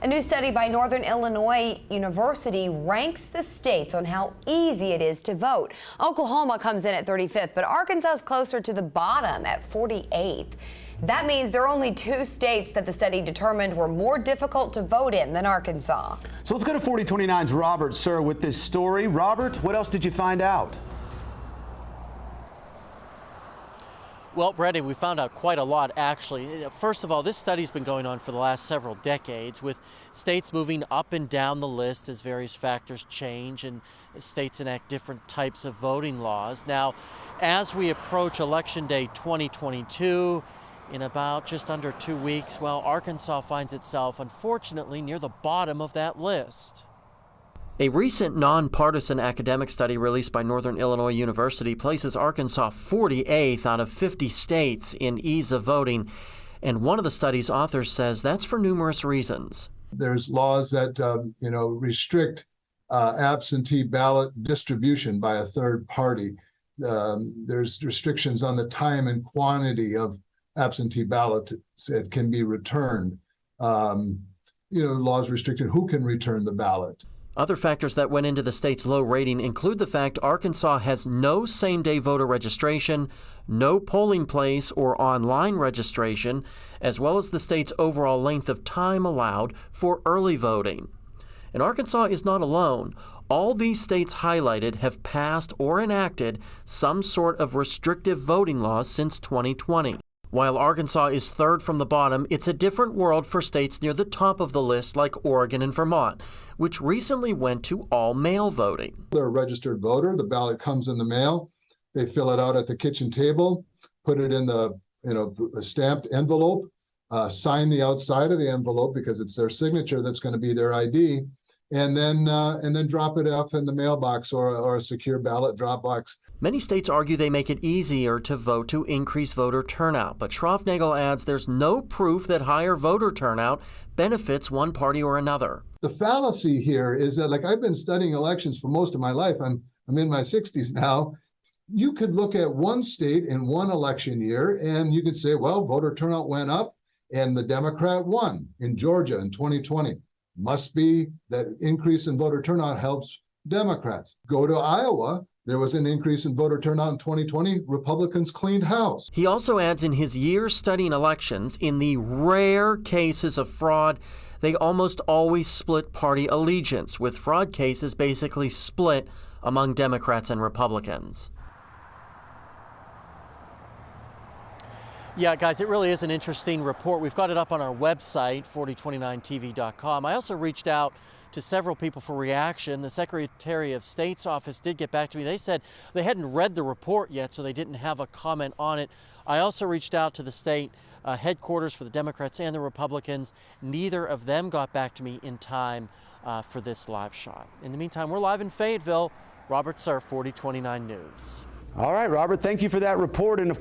A new study by Northern Illinois University ranks the states on how easy it is to vote. Oklahoma comes in at 35th, but Arkansas is closer to the bottom at 48th. That means there are only 2 states that the study determined were more difficult to vote in than Arkansas. So let's go to 4029's Robert Suhr with this story. Robert, what else did you find out? Well, Brandon, we found out quite a lot, actually. First of all, this study's been going on for the last several decades, with states moving up and down the list as various factors change and states enact different types of voting laws. Now, as we approach Election Day 2022, in about just under 2 weeks, well, Arkansas finds itself, unfortunately, near the bottom of that list. A recent nonpartisan academic study released by Northern Illinois University places Arkansas 48th out of 50 states in ease of voting, and one of the study's authors says that's for numerous reasons. There's laws that restrict absentee ballot distribution by a third party. There's restrictions on the time and quantity of absentee ballots that can be returned. Laws restricting who can return the ballot. Other factors that went into the state's low rating include the fact Arkansas has no same-day voter registration, no polling place or online registration, as well as the state's overall length of time allowed for early voting. And Arkansas is not alone. All these states highlighted have passed or enacted some sort of restrictive voting laws since 2020. While Arkansas is third from the bottom, it's a different world for states near the top of the list like Oregon and Vermont, which recently went to all-mail voting. They're a registered voter. The ballot comes in the mail. They fill it out at the kitchen table, put it in the a stamped envelope, sign the outside of the envelope because it's their signature that's going to be their ID, and then drop it off in the mailbox or a secure ballot drop box. Many states argue they make it easier to vote to increase voter turnout, but Schroffnagel adds there's no proof that higher voter turnout benefits one party or another. The fallacy here is that, I've been studying elections for most of my life. I'm in my 60s now. You could look at one state in one election year and you could say, well, voter turnout went up and the Democrat won in Georgia in 2020. Must be that increase in voter turnout helps Democrats. Go to Iowa. There was an increase in voter turnout in 2020. Republicans cleaned house. He also adds in his years studying elections, in the rare cases of fraud, they almost always split party allegiance, with fraud cases basically split among Democrats and Republicans. Yeah, guys, it really is an interesting report. We've got it up on our website, 4029tv.com. I also reached out to several people for reaction. The Secretary of State's office did get back to me. They said they hadn't read the report yet, so they didn't have a comment on it. I also reached out to the state headquarters for the Democrats and the Republicans. Neither of them got back to me in time for this live shot. In the meantime, we're live in Fayetteville. Robert Suhr, 4029 News. All right, Robert, thank you for that report. And of